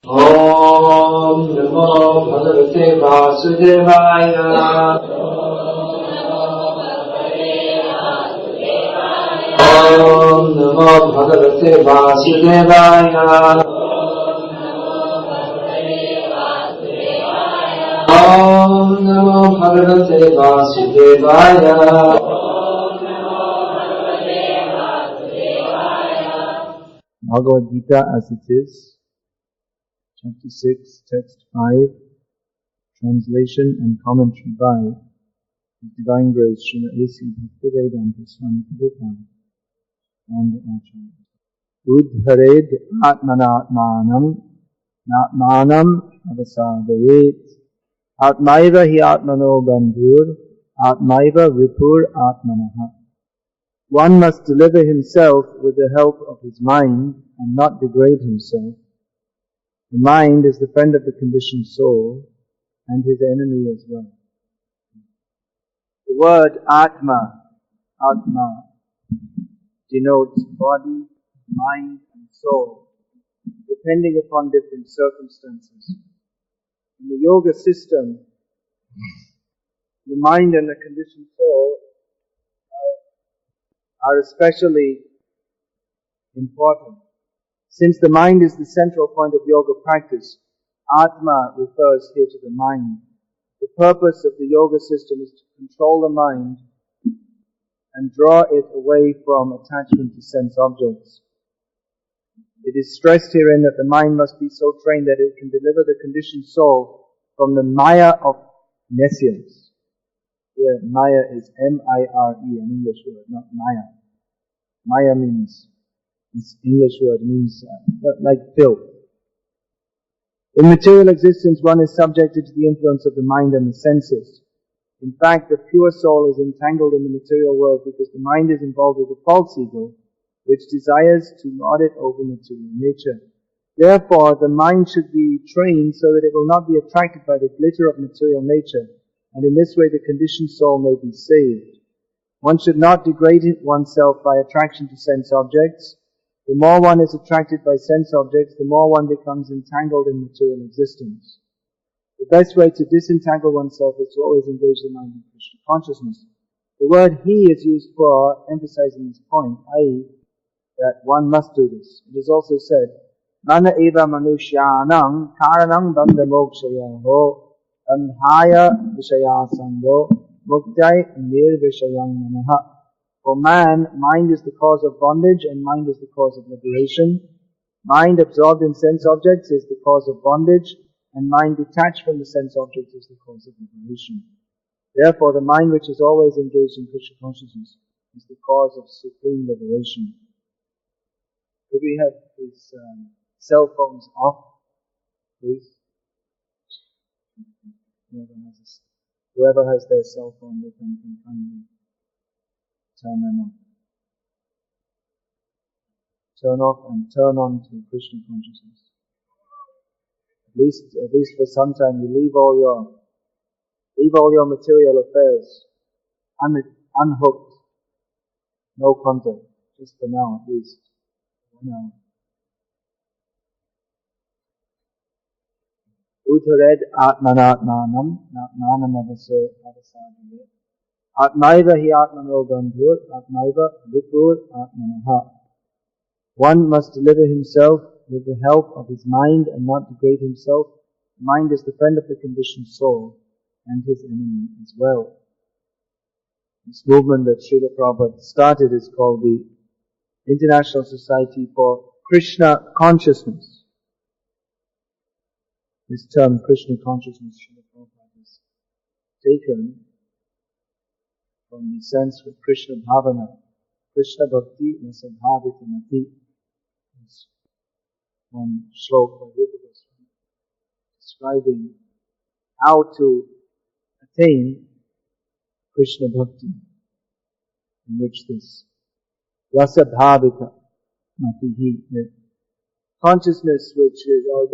Om Namo Bhagavate Vasudevaya. Om Namo Bhagavate Vasudevaya. Om Namo Bhagavate Vasudevaya. Bhagavad-gita as it is, Chapter 6, Text 5, translation and commentary by His Divine Grace Srila A.C. Bhakti Swami Prabhupada, Founder Acharya. Udhared atmanatmanam natmanam avasavayet atmaiva hi atmano bandhur atmaiva vipur atmanaha. One must deliver himself with the help of his mind and not degrade himself. The mind is the friend of the conditioned soul and his enemy as well. The word Atma denotes body, mind and soul, depending upon different circumstances. In the yoga system, the mind and the conditioned soul are especially important. Since the mind is the central point of yoga practice, Atma refers here to the mind. The purpose of the yoga system is to control the mind and draw it away from attachment to sense objects. It is stressed herein that the mind must be so trained that it can deliver the conditioned soul from the maya of nescience. Here, maya is M-I-R-E, an English word, not maya. Maya means, this English word means like filth. In material existence, one is subjected to the influence of the mind and the senses. In fact, the pure soul is entangled in the material world because the mind is involved with the false ego, which desires to lord it over material nature. Therefore, the mind should be trained so that it will not be attracted by the glitter of material nature, and in this way the conditioned soul may be saved. One should not degrade oneself by attraction to sense objects. The more one is attracted by sense objects, the more one becomes entangled in material existence. The best way to disentangle oneself is to always engage the mind in Krishna consciousness. The word he is used for emphasizing this point, i.e., that one must do this. It is also said, Mana eva manushyanam karanam bandha mokshayaho andhaya vishayasango muktai nirvishayang manaha. For man, mind is the cause of bondage and mind is the cause of liberation. Mind absorbed in sense objects is the cause of bondage, and mind detached from the sense objects is the cause of liberation. Therefore, the mind which is always engaged in Krishna consciousness is the cause of supreme liberation. Could we have these cell phones off, please? Whoever has their cell phone with them can kindly turn them off. Turn off and turn on to Krishna consciousness. At least for some time, you leave all your material affairs unhooked, no contact, just for now at least. No. Uttared atmanatmanam natmanam avasavayet atmaiva hi atmano bandhur atmaiva vipur atmanaha. One must deliver himself with the help of his mind and not degrade himself. Mind is the friend of the conditioned soul and his enemy as well. This movement that Srila Prabhupada started is called the International Society for Krishna Consciousness. This term, Krishna Consciousness, Srila Prabhupada is taken from the Sanskrit Krishna Bhavana, Krishna Bhakti Nasabhavitamati. One slok by Vikasa describing how to attain Krishna Bhakti, in which this Rasa Bhavita Matihi, the consciousness which is, or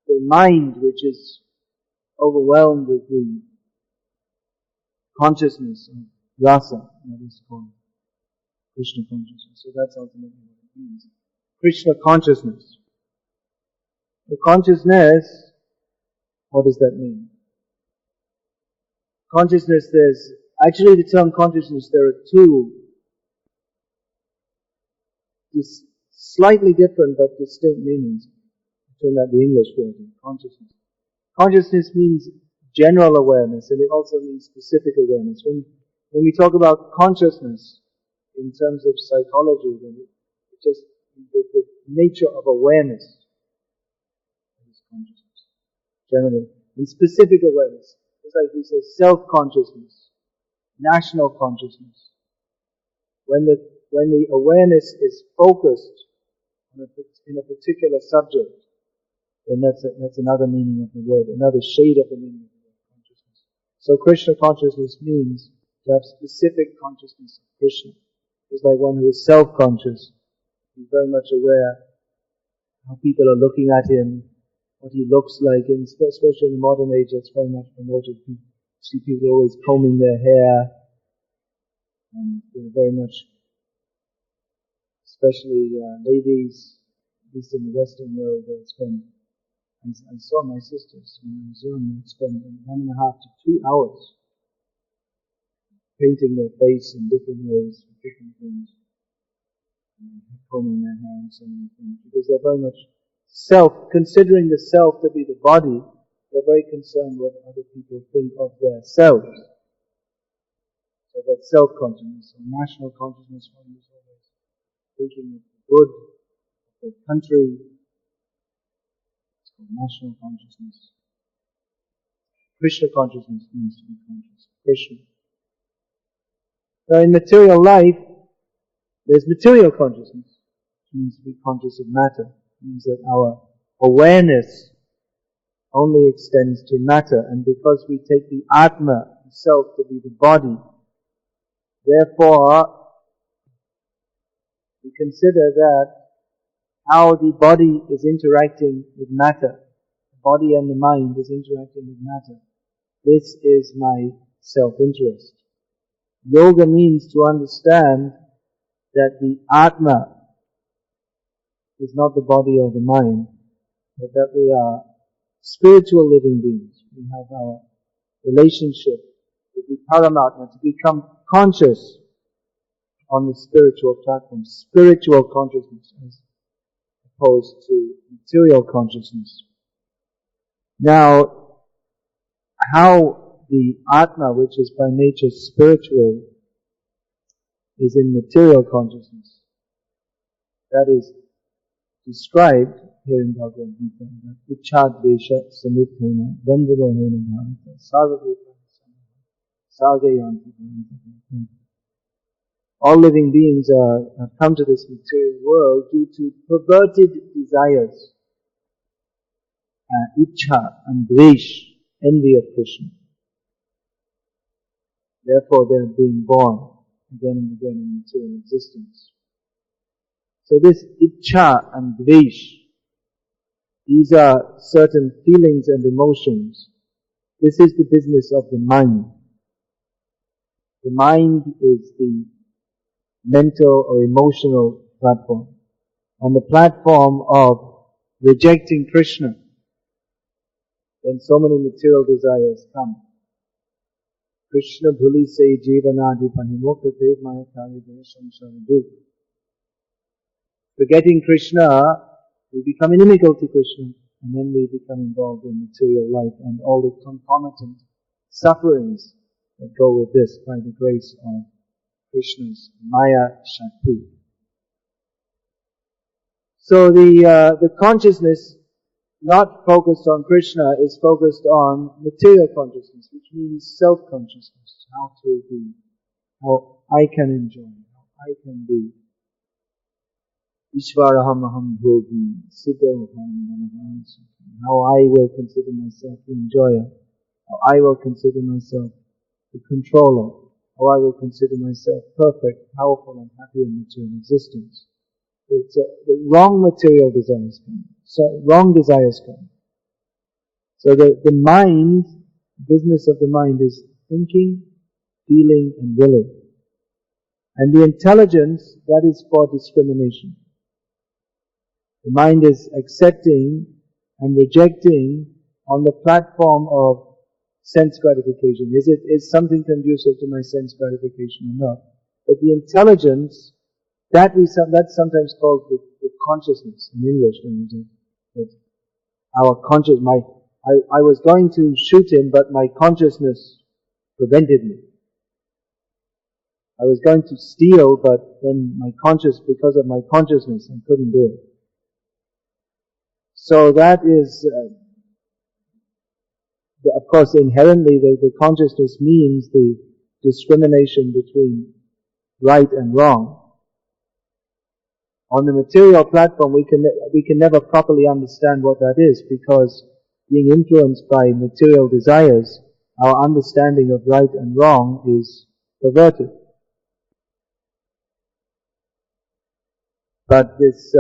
the mind which is overwhelmed with the consciousness of Rasa, that is called Krishna consciousness. So that's ultimately what it means. Krishna consciousness. The consciousness, what does that mean? Consciousness, actually the term consciousness, there are two slightly different but distinct meanings. Turn out the English word, consciousness. Consciousness means general awareness, and it also means specific awareness. When we talk about consciousness in terms of psychology, then it's just the nature of awareness is consciousness, generally. And specific awareness, it's like we say self-consciousness, national consciousness. When the awareness is focused in a particular subject, then that's another meaning of the word, another shade of the meaning of the word consciousness. So Krishna consciousness means to have specific consciousness of Krishna. It's like one who is self-conscious. He's very much aware how people are looking at him, what he looks like, and especially in the modern age, that's very much promoted. You see people always combing their hair, and they're very much, especially ladies, at least in the Western world, they'll spend. I saw my sisters in the museum, they'd spend 1.5 to 2 hours painting their face in different ways, different things, combing their hair and so many things, because they're very much considering the self to be the body, they're very concerned what other people think of their selves. So that's self-consciousness. So national consciousness, one is always thinking of the good of the country. It's called national consciousness. Krishna consciousness means to be conscious of Krishna. Now in material life, there's material consciousness, which means to be conscious of matter. It means that our awareness only extends to matter, and because we take the Atma, the self, to be the body, therefore we consider that how the body is interacting with matter, the body and the mind is interacting with matter. This is my self-interest. Yoga means to understand that the Atma is not the body or the mind, but that we are spiritual living beings. We have our relationship with the Paramatma to become conscious on the spiritual platform, spiritual consciousness as opposed to material consciousness. Now, how the Atma, which is by nature spiritual, is in material consciousness, that is described here in Bhagavad-gita, that Ichchadvesha Samuthena Vandavohena Bharata Sarvabhuta Sargayanti Bharata. All living beings have come to this material world due to perverted desires, Ichcha and Dvesh, envy of Krishna. Therefore they are being born again and again in material existence. So this Ichcha and Dvesh, these are certain feelings and emotions. This is the business of the mind. The mind is the mental or emotional platform. On the platform of rejecting Krishna, then so many material desires come. Krishna bhuli se jivanadi panimokta dev mayakari desham sharadu. Forgetting Krishna, we become inimical to Krishna, and then we become involved in material life and all the concomitant sufferings that go with this by the grace of Krishna's Maya Shakti. So the consciousness not focused on Krishna is focused on material consciousness, which means self-consciousness, how I can enjoy, how I can be. Ishvaraham aham bhogi, siddhaham manaham sukhi. How I will consider myself the enjoyer, how I will consider myself the controller, how I will consider myself perfect, powerful and happy in material existence. It's the wrong material desires come. So wrong desires come. So the mind, business of the mind is thinking, feeling and willing. And the intelligence, that is for discrimination. The mind is accepting and rejecting on the platform of sense gratification. Is something conducive to my sense gratification or not? But the intelligence, that's sometimes called the consciousness in English. Our I was going to shoot him, but my consciousness prevented me. I was going to steal, but then because of my consciousness, I couldn't do it. So that is, of course, inherently the consciousness means the discrimination between right and wrong. On the material platform, we can never properly understand what that is, because being influenced by material desires, our understanding of right and wrong is perverted. But this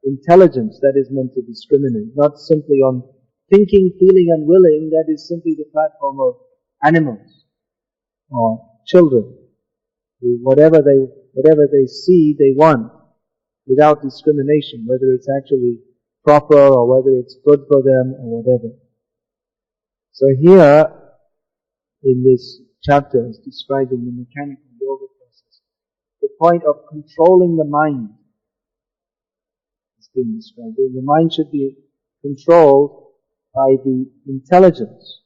intelligence that is meant to discriminate, not simply on thinking, feeling and willing, that is simply the platform of animals or children. Whatever they see, they want, without discrimination, whether it's actually proper or whether it's good for them or whatever. So here, in this chapter, is describing the mechanical yoga process. The point of controlling the mind is being described. The mind should be controlled by the intelligence.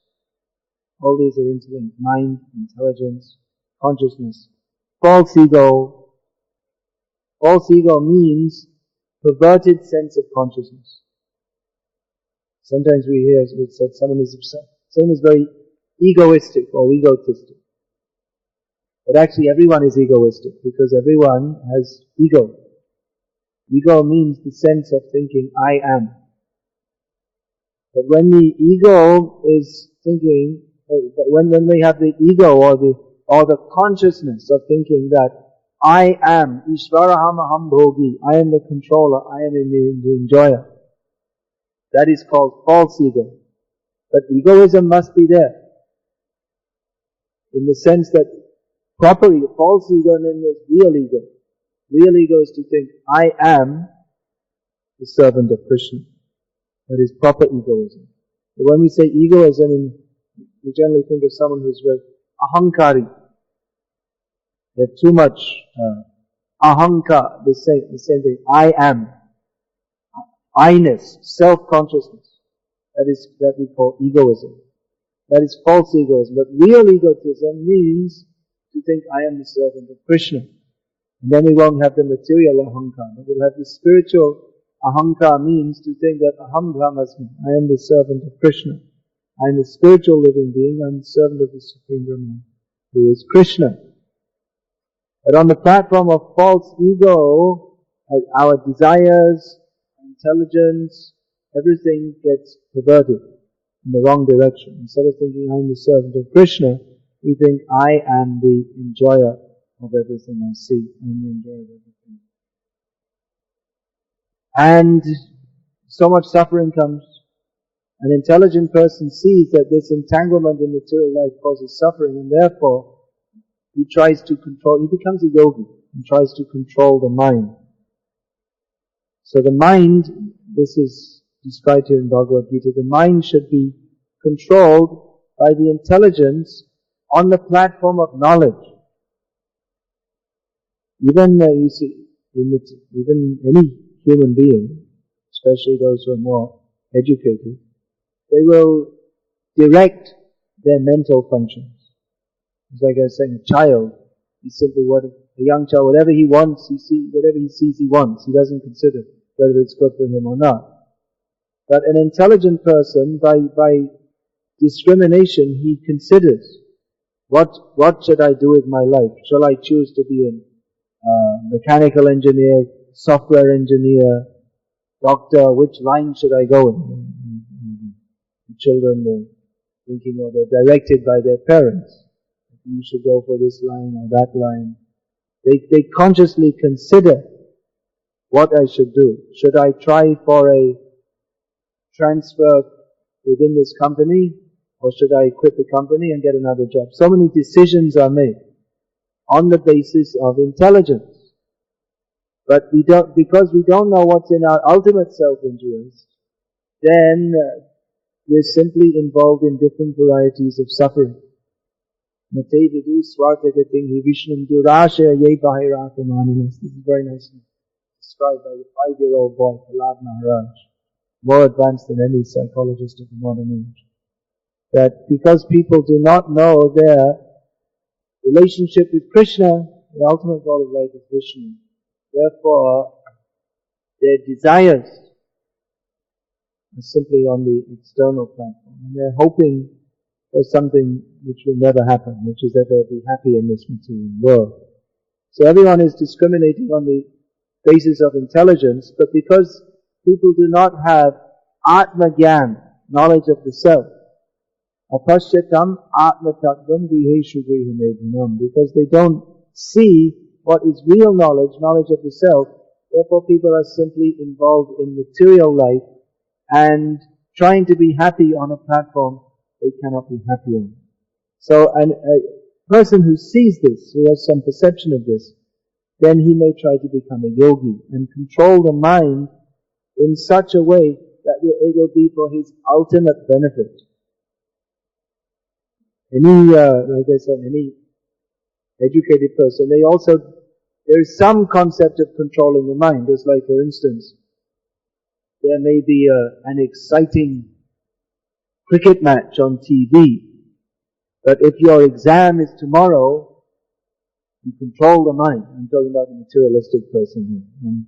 All these are interlinked. Mind, intelligence, consciousness. False ego. False ego means perverted sense of consciousness. Sometimes we hear it said someone is very egoistic or egotistic. But actually everyone is egoistic, because everyone has ego. Ego means the sense of thinking, I am. But when the ego is thinking, when we have the ego or the consciousness of thinking that I am Ishvaraham Aham Bhogi, I am the controller, I am the enjoyer, that is called false ego. But egoism must be there, in the sense that properly, false ego and then there's real ego. Real ego is to think, I am the servant of Krishna. That is proper egoism. But when we say egoism, we generally think of someone who's very ahankari. They have too much ahankar, the same thing. I am. I-ness, self-consciousness. That we call egoism. That is false egoism. But real egotism means to think, I am the servant of Krishna. And then we won't have the material ahankar, but we'll have the spiritual ahankar, means to think that aham brahmasmi, I am the servant of Krishna. I am the spiritual living being, I am the servant of the Supreme Brahman, who is Krishna. But on the platform of false ego, our desires, intelligence, everything gets perverted in the wrong direction. Instead of thinking, I am the servant of Krishna, we think, I am the enjoyer of everything I see. I am the enjoyer of everything. And so much suffering comes. An intelligent person sees that this entanglement in material life causes suffering, and therefore he tries to control, he becomes a yogi and tries to control the mind. So the mind, this is described here in Bhagavad-gita, the mind should be controlled by the intelligence on the platform of knowledge. Even, you see, even any human being, especially those who are more educated, they will direct their mental functions. It's like I was saying, a child, he's simply a young child, whatever he wants, whatever he sees he wants. He doesn't consider whether it's good for him or not. But an intelligent person, by discrimination, he considers, what should I do with my life? Shall I choose to be a mechanical engineer, software engineer, doctor? Which line should I go in? The children are thinking, or they're directed by their parents. You should go for this line or that line. They consciously consider what I should do. Should I try for a transfer within this company, or should I quit the company and get another job? So many decisions are made on the basis of intelligence. But because we don't know what's in our ultimate self-interest, then we're simply involved in different varieties of suffering. This is very nicely described by the 5-year-old boy, Prahlad Maharaj, more advanced than any psychologist of the modern age. That because people do not know their relationship with Krishna, the ultimate goal of life is Vishnu. Therefore, their desires are simply on the external platform. And they're hoping for something which will never happen, which is that they'll be happy in this material world. So everyone is discriminating on the basis of intelligence, but because people do not have Atma Gyan, knowledge of the self, Apashyatam Atma Tattvam Griheshu Grihamedinam, because they don't see what is real knowledge, knowledge of the self, therefore people are simply involved in material life and trying to be happy on a platform they cannot be happy on. So a person who sees this, who has some perception of this, then he may try to become a yogi and control the mind in such a way that it will be for his ultimate benefit. Like I said, any educated person, there is some concept of controlling the mind. Just like, for instance, there may be an exciting cricket match on TV, but if your exam is tomorrow, you control the mind. I'm talking about the materialistic person here. And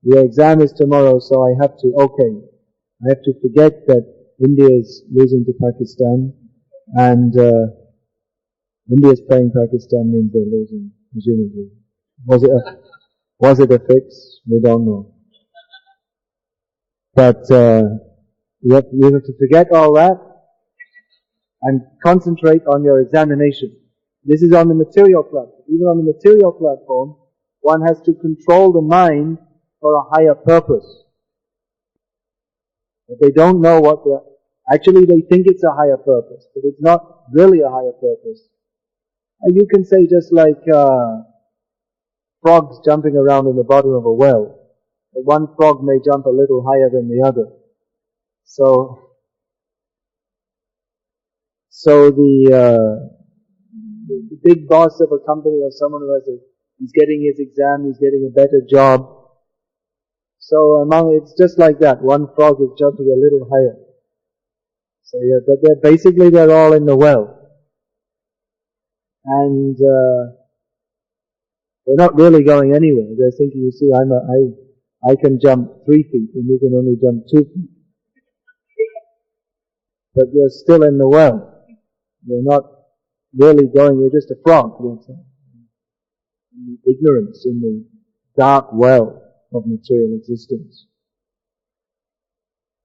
your exam is tomorrow, so I have to forget that India is losing to Pakistan, and India is playing Pakistan means they're losing, presumably. Was it a fix? We don't know. But you have to forget all that and concentrate on your examination. This is on the material platform. Even on the material platform, one has to control the mind for a higher purpose. But they don't know actually they think it's a higher purpose, but it's not really a higher purpose. You can say just like frogs jumping around in the bottom of a well. One frog may jump a little higher than the other. So the big boss of a company or someone who he's getting his exam, he's getting a better job. So it's just like that. One frog is jumping a little higher. So yeah, but they're all in the well. And they're not really going anywhere. They're thinking, you see, I can jump 3 feet and you can only jump 2 feet. But you're still in the well. You're not really going, you're just a frog. In the ignorance, in the dark well of material existence.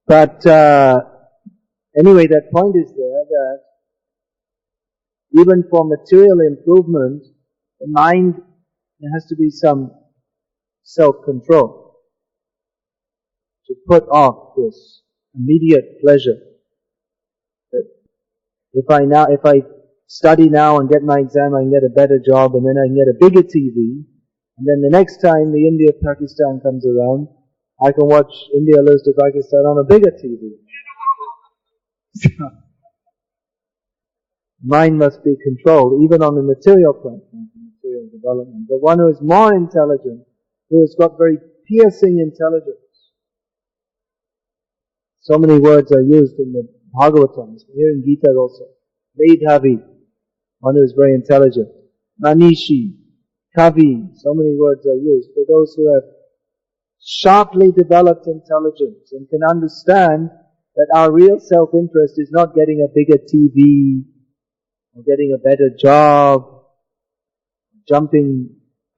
But anyway, that point is there that even for material improvement, the mind, there has to be some self-control to put off this immediate pleasure. That if I study now and get my exam, I can get a better job, and then I can get a bigger TV, and then the next time the India-Pakistan comes around, I can watch India lose to Pakistan on a bigger TV. Mind must be controlled, even on the material platform, material development. But one who is more intelligent, who has got very piercing intelligence. So many words are used in the Bhagavatam, here in Gita also. Vedhavi, one who is very intelligent. Manishi, Kavi, so many words are used for those who have sharply developed intelligence and can understand that our real self-interest is not getting a bigger TV, or getting a better job, jumping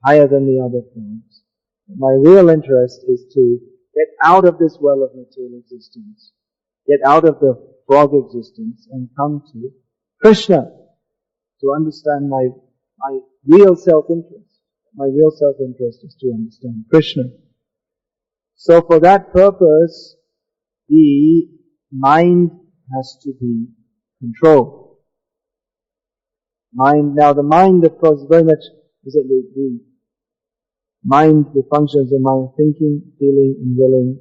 higher than the other things. My real interest is to get out of this well of material existence, get out of the frog existence and come to Krishna, to understand my real self-interest. My real self-interest is to understand Krishna. So for that purpose, the mind has to be controlled. Now the mind, of course, very much is the mind, the functions of mind, thinking, feeling, and willing.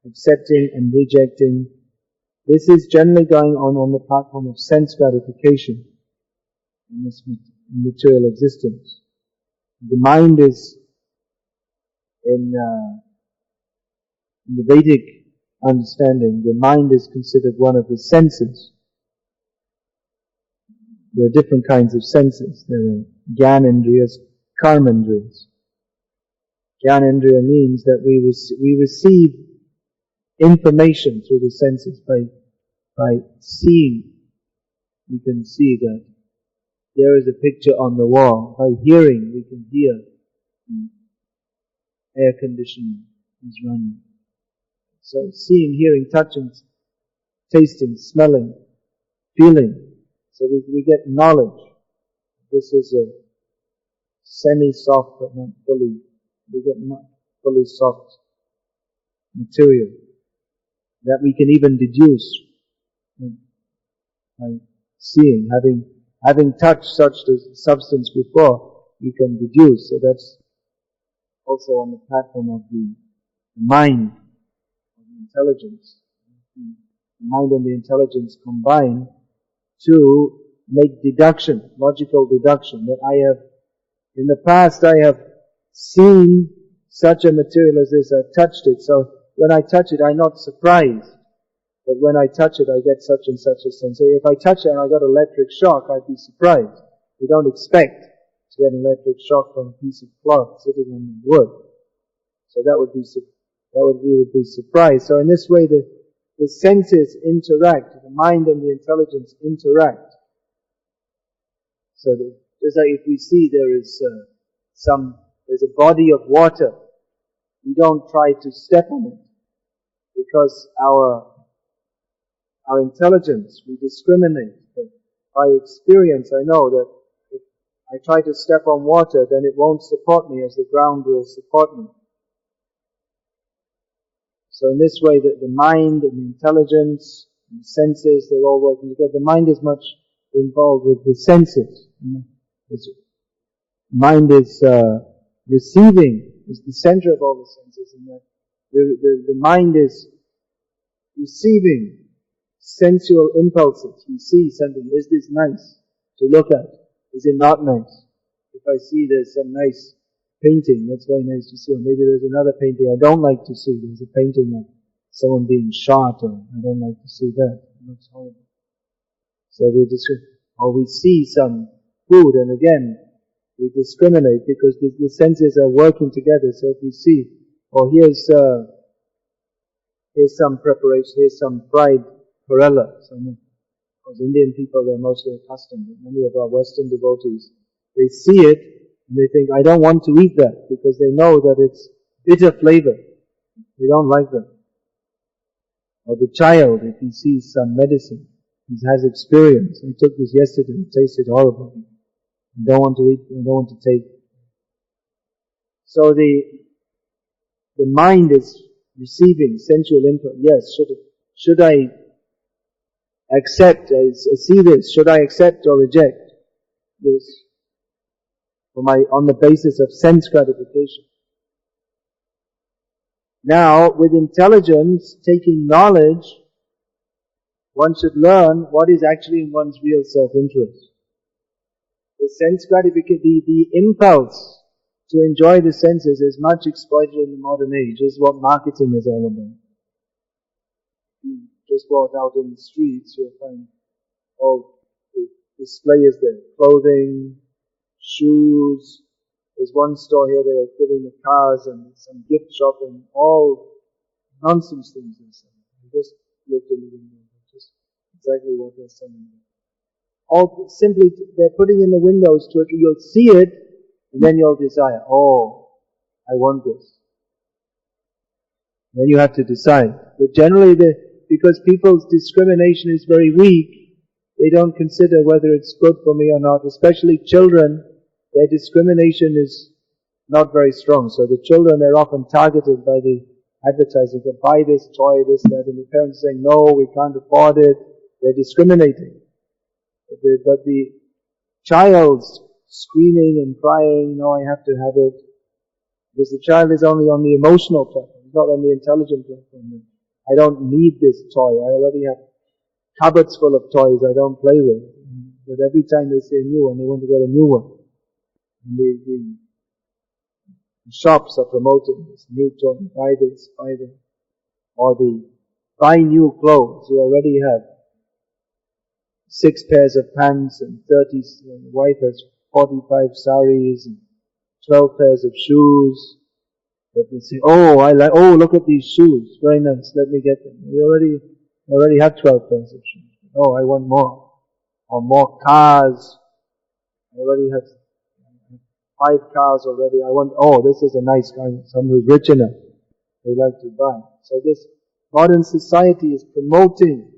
accepting and rejecting. This is generally going on the platform of sense gratification in this material existence. The mind is, in the Vedic understanding, the mind is considered one of the senses. There are different kinds of senses. There are Jnanendriyas, Karmendriyas. Jnanendriya means that we receive information through the senses. By seeing, we can see that there is a picture on the wall. By hearing, we can hear air conditioning is running. So seeing, hearing, touching, tasting, smelling, feeling. So we get knowledge. This is a semi-soft but not fully. We get not fully soft material that we can even deduce by seeing, having touched such a substance before, we can deduce. So that's also on the platform of the mind, of the intelligence. The mind and the intelligence combine to make deduction, logical deduction, that in the past I have seen such a material as this, I've touched it, so when I touch it I'm not surprised, but when I touch it I get such and such a sense. So if I touch it and I got electric shock, I'd be surprised. We don't expect to get an electric shock from a piece of cloth sitting on the wood. So that would be surprised. So in this way the senses interact, the mind and the intelligence interact. So just like if we see there's a body of water, we don't try to step on it, because our intelligence, we discriminate. By experience, I know that if I try to step on water, then it won't support me as the ground will support me. So in this way, the mind and the intelligence and the senses, they're all working together. The mind is much involved with the senses. Mind is receiving, is the center of all the senses, and that the mind is receiving sensual impulses. We see something, is this nice to look at? Is it not nice? If I see there's some nice painting, that's very nice to see. Or maybe there's another painting I don't like to see. There's a painting of someone being shot, or I don't like to see that. It looks horrible. So we see some food, and again, we discriminate because the senses are working together. So if we see, here's some preparation, here's some fried perella. So, because Indian people, they're mostly accustomed, but many of our Western devotees, they see it, and they think, I don't want to eat that, because they know that it's bitter flavor. They don't like that. Or the child, if he sees some medicine, he has experience. I took this yesterday, it tasted horrible. I don't want to eat, I don't want to take. So the mind is receiving sensual input. Yes, should I accept, I see this, should I accept or reject this? On the basis of sense gratification. Now, with intelligence, taking knowledge, one should learn what is actually in one's real self-interest. The sense gratification, the impulse to enjoy the senses is much exploited in the modern age. This is what marketing is all about. You just walk out in the streets, you'll find all the displays there. Clothing, shoes. There's one store here, they are filling the cars, and some gift shopping, all nonsense things they're selling. I just looked in the window, just exactly what they're selling. All simply, they're putting in the windows to it, you'll see it, and then you'll desire, I want this. Then you have to decide. But generally, because people's discrimination is very weak, they don't consider whether it's good for me or not. Especially children, their discrimination is not very strong. So the children, they're often targeted by the advertising. They buy this toy, this, that, and the parents saying, no, we can't afford it. They're discriminating. But the child's screaming and crying, no, I have to have it. Because the child is only on the emotional platform, not on the intelligent platform. I don't need this toy. I already have cupboards full of toys I don't play with. But every time they say a new one, they want to get a new one. And the shops are promoting this new toy, buy this, buy that. Or buy new clothes. You already have 6 pairs of pants and 30, wife has 45 saris and 12 pairs of shoes. But they say, look at these shoes, very nice, let me get them. You already have 12 pairs of shoes. Oh, I want more. Or more cars. I already have 5 cars already. This is a nice car. Someone who's rich enough, they like to buy. So this modern society is promoting,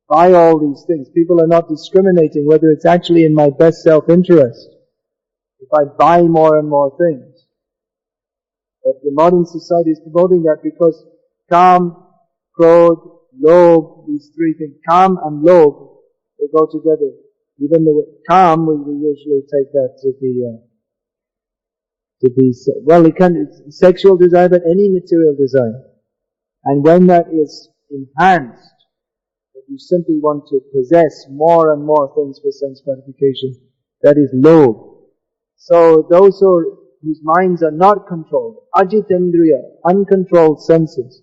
buy all these things. People are not discriminating whether it's actually in my best self-interest if I buy more and more things. But the modern society is promoting that because Kam, Krodh, Lobh, these 3 things, Kam and Lobh, they go together. Even the Kam, we usually take that to be it's sexual desire, but any material desire. And when that is enhanced, that you simply want to possess more and more things for sense gratification, that is Lobh. So those whose minds are not controlled, ajitendriya, uncontrolled senses,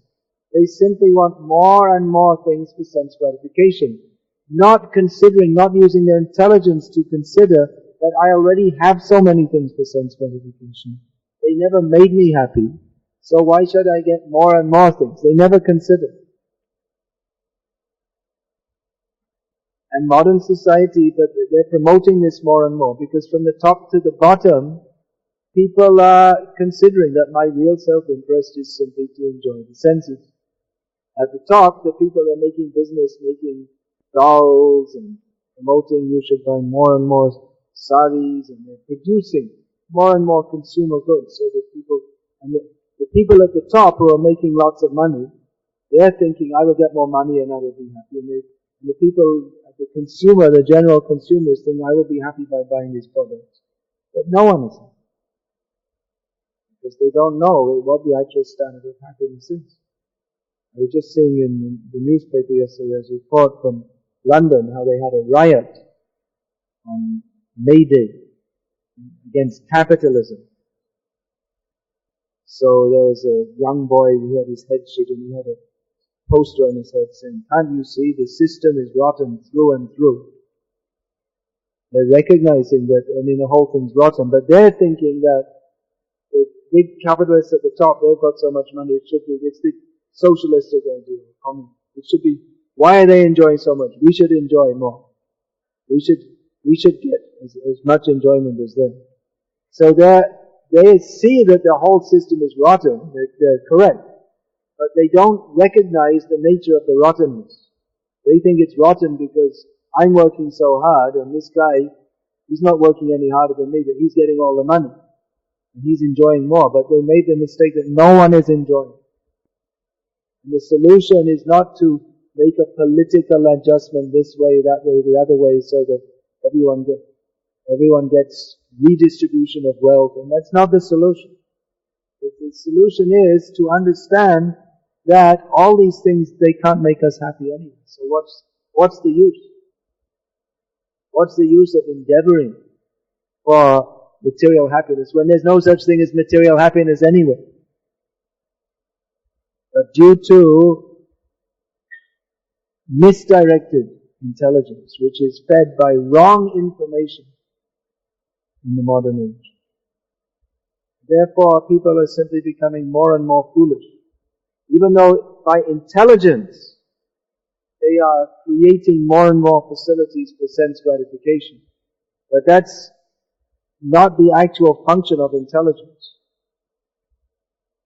they simply want more and more things for sense gratification, not using their intelligence to consider that I already have so many things for sense gratification. They never made me happy, so why should I get more and more things? They never consider. And modern society, but they're promoting this more and more, because from the top to the bottom, people are considering that my real self-interest is simply to enjoy the senses. At the top, the people are making business, making dolls and promoting you should buy more and more saris, and they're producing more and more consumer goods. So the people at the top who are making lots of money, they're thinking, I will get more money and I will be happy. And the people, the consumer, the general consumers think, I will be happy by buying these products. But no one is happy. Because they don't know what the actual standard of happiness is. I was just seeing in the newspaper yesterday, there's a report from London how they had a riot on May Day against capitalism. So there was a young boy who had his head shaved and he had a poster on his head saying, can't you see the system is rotten through and through? They're recognizing that, the whole thing's rotten, but they're thinking that the big capitalists at the top, they've got so much money, it's the socialists are going to do it. It should be, why are they enjoying so much? We should enjoy more. We should get as much enjoyment as them. So they see that the whole system is rotten, they're correct. But they don't recognize the nature of the rottenness. They think it's rotten because I'm working so hard and this guy, he's not working any harder than me, but he's getting all the money. And he's enjoying more. But they made the mistake that no one is enjoying. And the solution is not to make a political adjustment this way, that way, the other way, so that everyone gets redistribution of wealth. And that's not the solution. The solution is to understand that all these things, they can't make us happy anyway. So what's the use? What's the use of endeavoring for material happiness when there's no such thing as material happiness anyway? But due to misdirected intelligence, which is fed by wrong information in the modern age, therefore people are simply becoming more and more foolish. Even though by intelligence they are creating more and more facilities for sense gratification. But that's not the actual function of intelligence.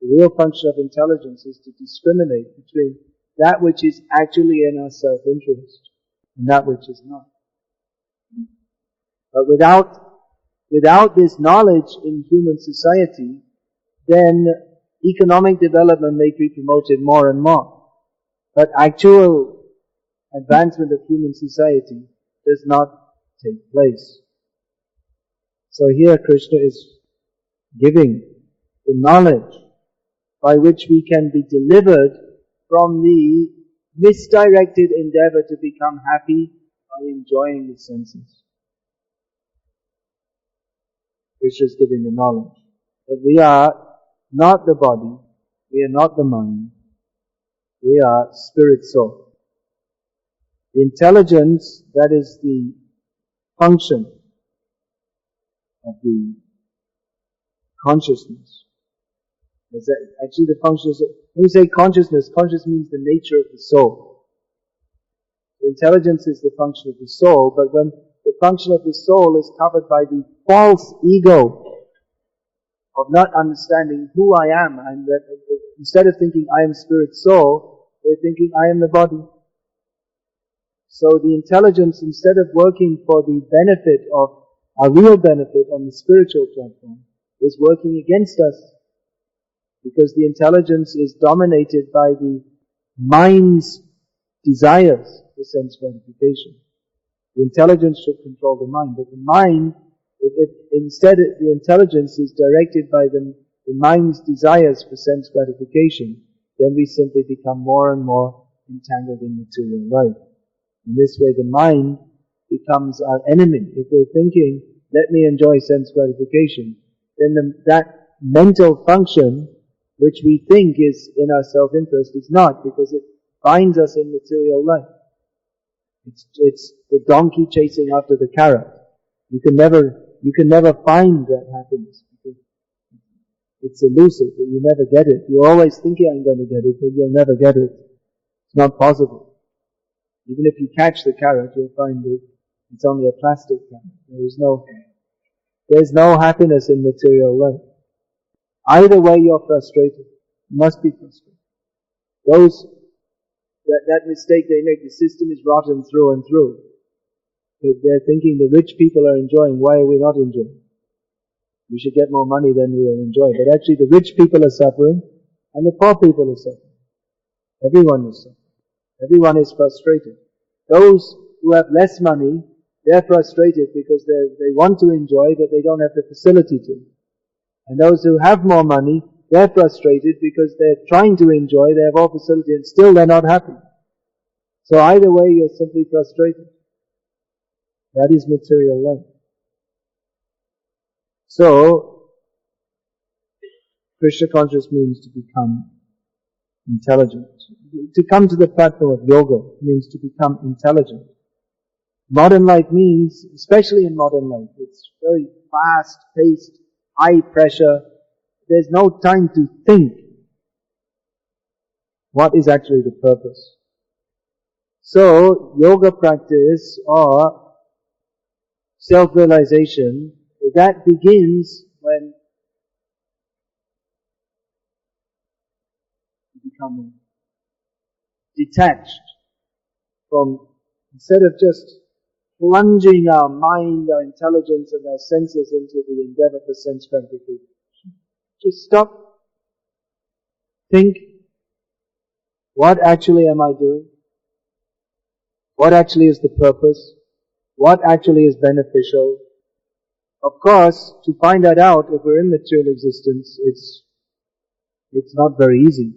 The real function of intelligence is to discriminate between that which is actually in our self-interest and that which is not. But without this knowledge in human society, then economic development may be promoted more and more. But actual advancement of human society does not take place. So here Krishna is giving the knowledge by which we can be delivered from the misdirected endeavor to become happy by enjoying the senses. Krishna is giving the knowledge that we are not the body, we are not the mind, we are spirit soul. The intelligence, that is the function of the consciousness. Is that actually the function of, when we say consciousness, conscious means the nature of the soul. The intelligence is the function of the soul, but when the function of the soul is covered by the false ego of not understanding who I am, and that instead of thinking I am spirit soul, we're thinking I am the body. So the intelligence, instead of working for the benefit of our real benefit on the spiritual platform, is working against us. Because the intelligence is dominated by the mind's desires for sense gratification. The intelligence should control the mind, but the mind, instead the intelligence is directed by the mind's desires for sense gratification, then we simply become more and more entangled in material life. In this way the mind becomes our enemy. If we're thinking, let me enjoy sense gratification, then that mental function which we think is in our self-interest is not, because it binds us in material life. It's the donkey chasing after the carrot. You can never find that happiness, because it's elusive, but you never get it. You're always thinking I'm going to get it, but you'll never get it. It's not possible. Even if you catch the carrot, you'll find that it's only a plastic carrot. There's no happiness in material life. Either way you're frustrated. You must be frustrated. That mistake they make, the system is rotten through and through. But they're thinking the rich people are enjoying, why are we not enjoying? We should get more money, then we will enjoy. But actually the rich people are suffering, and the poor people are suffering. Everyone is suffering. Everyone is frustrated. Those who have less money, they're frustrated because they want to enjoy, but they don't have the facility to. And those who have more money, they're frustrated because they're trying to enjoy, they have all facility, and still they're not happy. So either way, you're simply frustrated. That is material life. So, Krishna conscious means to become intelligent. To come to the platform of yoga means to become intelligent. Modern life means, especially in modern life, it's very fast-paced, high pressure. There's no time to think. What is actually the purpose? So, yoga practice or self-realization, that begins when you become detached from, instead of just plunging our mind, our intelligence and our senses into the endeavor for sense gratification. Just stop, think, what actually am I doing? What actually is the purpose? What actually is beneficial? Of course, to find that out, if we're in material existence, it's not very easy.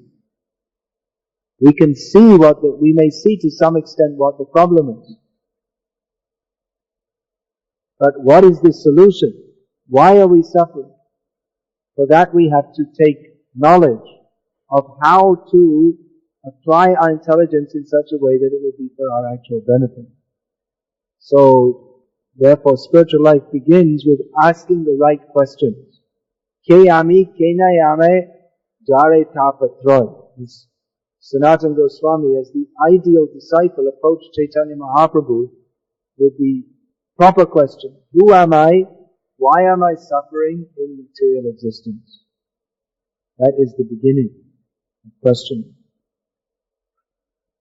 We can see we may see to some extent what the problem is. But what is the solution? Why are we suffering? For that we have to take knowledge of how to apply our intelligence in such a way that it will be for our actual benefit. So, therefore, spiritual life begins with asking the right questions. Ke ami, ke nayame, jare tapatroy. Sanatana Goswami, as the ideal disciple, approached Chaitanya Mahaprabhu with the proper question. Who am I? Why am I suffering in material existence? That is the beginning of questioning.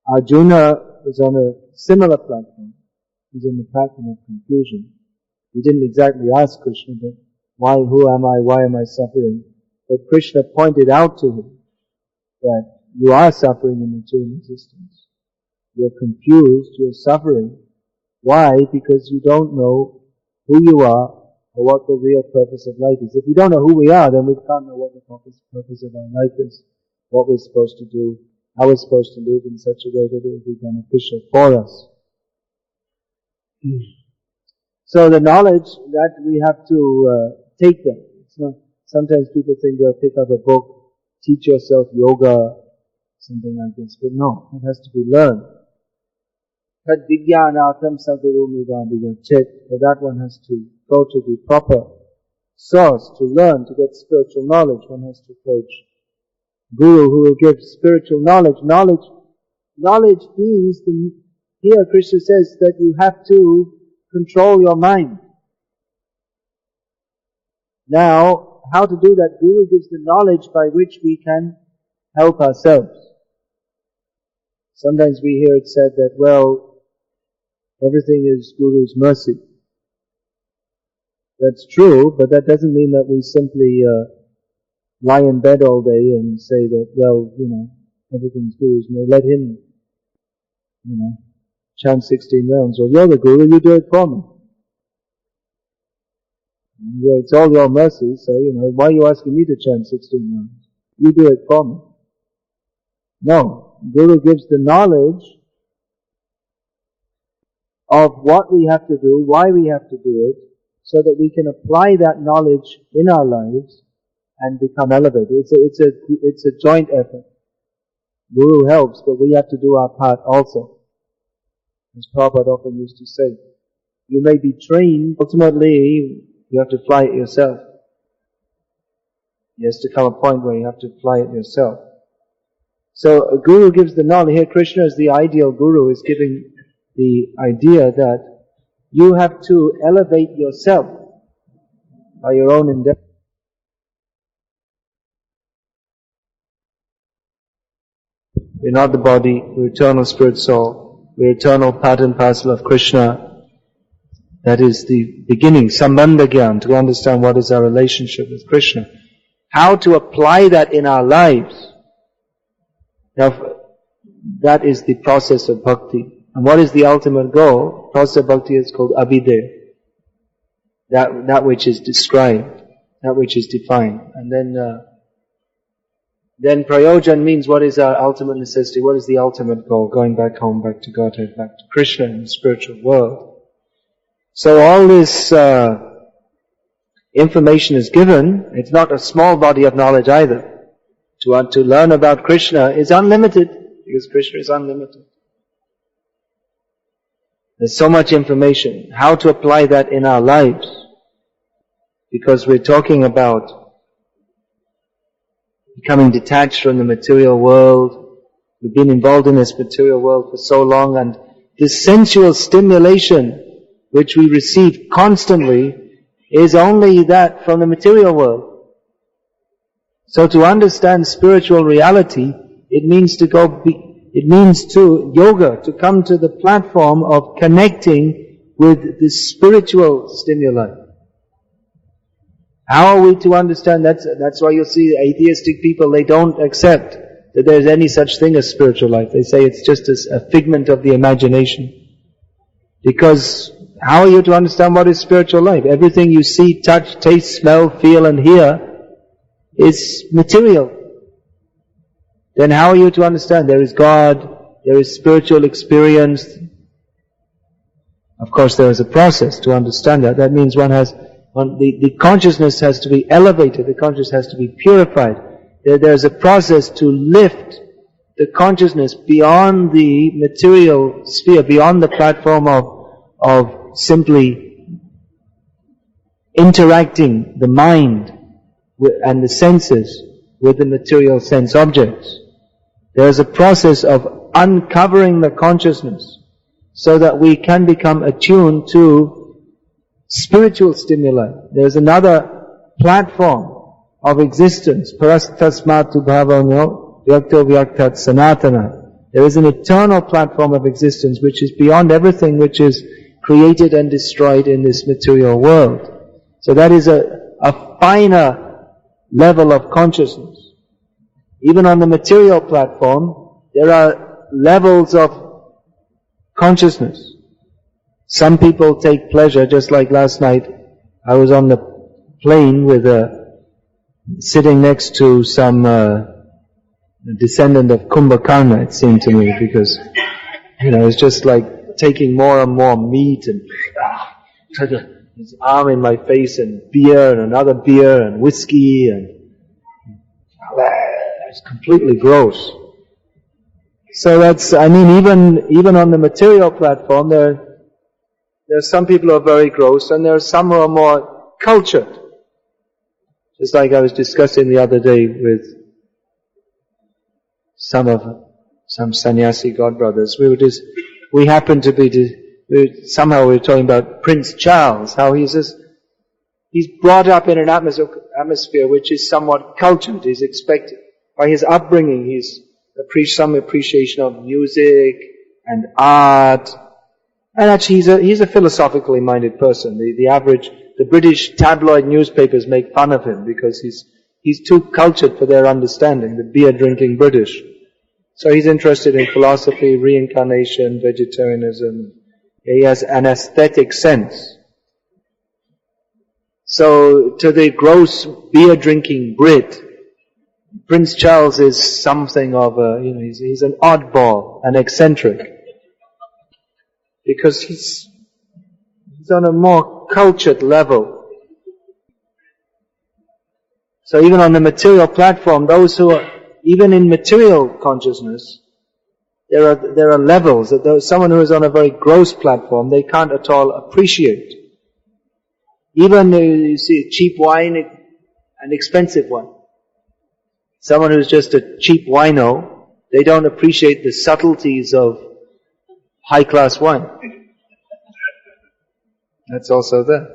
Arjuna was on a similar platform. He was on the platform of confusion. He didn't exactly ask Krishna, but who am I? Why am I suffering? But Krishna pointed out to him that you are suffering in material existence. You're confused, you're suffering. Why? Because you don't know who you are or what the real purpose of life is. If we don't know who we are, then we can't know what the purpose of our life is, what we're supposed to do, how we're supposed to live in such a way that it will be beneficial for us. So the knowledge that we have to take them. It's not, sometimes people think they'll pick up a book, teach yourself yoga, something like this, but no, it has to be learned. Tad vijnanatam sadgurumivabhiyam chet, but that one has to go to the proper source to learn, to get spiritual knowledge. One has to approach Guru who will give spiritual knowledge. Knowledge means, here Krishna says that you have to control your mind. Now, how to do that? Guru gives the knowledge by which we can help ourselves. Sometimes we hear it said that, well, everything is Guru's mercy. That's true, but that doesn't mean that we simply lie in bed all day and say that, well, everything's Guru's mercy. Let him, chant 16 rounds. Well, you're the Guru, you do it for me. It's all your mercy, so, why are you asking me to chant 16 rounds? You do it for me. No, Guru gives the knowledge of what we have to do, why we have to do it, so that we can apply that knowledge in our lives and become elevated. It's a joint effort. Guru helps, but we have to do our part also. As Prabhupada often used to say, you may be trained, ultimately you have to fly it yourself. There has to come a point where you have to fly it yourself. So a Guru gives the knowledge. Here Krishna is the ideal Guru, is giving the idea that you have to elevate yourself by your own endeavor. We're not the body, we're eternal spirit soul, we're eternal part and parcel of Krishna. That is the beginning, sambandha gyan, to understand what is our relationship with Krishna. How to apply that in our lives. Now, that is the process of bhakti. And what is the ultimate goal? Process of bhakti is called abhidheya. That which is described, that which is defined. And then prayojan means what is our ultimate necessity, what is the ultimate goal? Going back home, back to Godhead, back to Krishna in the spiritual world. So all this information is given. It's not a small body of knowledge either. To learn about Krishna is unlimited, because Krishna is unlimited. There's so much information. How to apply that in our lives? Because we're talking about becoming detached from the material world. We've been involved in this material world for so long, and this sensual stimulation which we receive constantly is only that from the material world. So to understand spiritual reality, it means to yoga, to come to the platform of connecting with the spiritual stimuli. How are we to understand? That's why you'll see atheistic people, they don't accept that there's any such thing as spiritual life. They say it's just a figment of the imagination. Because how are you to understand what is spiritual life? Everything you see, touch, taste, smell, feel and hear is material. Then how are you to understand? There is God, there is spiritual experience. Of course there is a process to understand that. That means the consciousness has to be elevated, the consciousness has to be purified. There's a process to lift the consciousness beyond the material sphere, beyond the platform of simply interacting the mind and the senses with the material sense objects. There is a process of uncovering the consciousness so that we can become attuned to spiritual stimuli. There is another platform of existence. Parastasmatu bhavanyo vyakto vyaktat sanatana. There is an eternal platform of existence which is beyond everything which is created and destroyed in this material world. So that is a finer level of consciousness. Even on the material platform, there are levels of consciousness. Some people take pleasure, just like last night, I was on the plane with sitting next to some a descendant of Kumbhakarna, it seemed to me, because, it's just like taking more and more meat and his arm in my face and beer and another beer and whiskey and it's completely gross. So that's, even on the material platform, there are some people who are very gross and there are some who are more cultured. Just like I was discussing the other day with some sannyasi godbrothers. We happened to be, somehow we were talking about Prince Charles, how he's brought up in an atmosphere which is somewhat cultured. He's expected, by his upbringing, he's some appreciation of music and art. And actually he's a philosophically minded person. The British tabloid newspapers make fun of him because he's too cultured for their understanding, the beer drinking British. So he's interested in philosophy, reincarnation, vegetarianism. He has an aesthetic sense. So to the gross beer drinking Brit, Prince Charles is something of he's an oddball, an eccentric. Because he's on a more cultured level. So even on the material platform, those who are even in material consciousness, there are levels that someone who is on a very gross platform, they can't at all appreciate. Even you see cheap wine and expensive wine. Someone who's just a cheap wino, they don't appreciate the subtleties of high class wine. That's also there.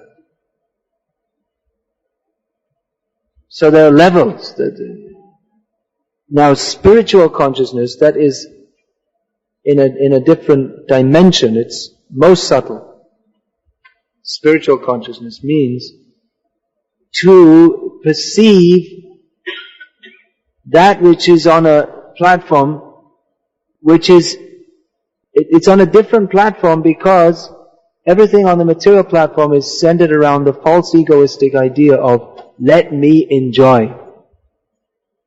So there are levels. Now spiritual consciousness, that is in a different dimension, it's most subtle. Spiritual consciousness means to perceive that which is on a platform which is, it's on a different platform because everything on the material platform is centered around the false egoistic idea of let me enjoy.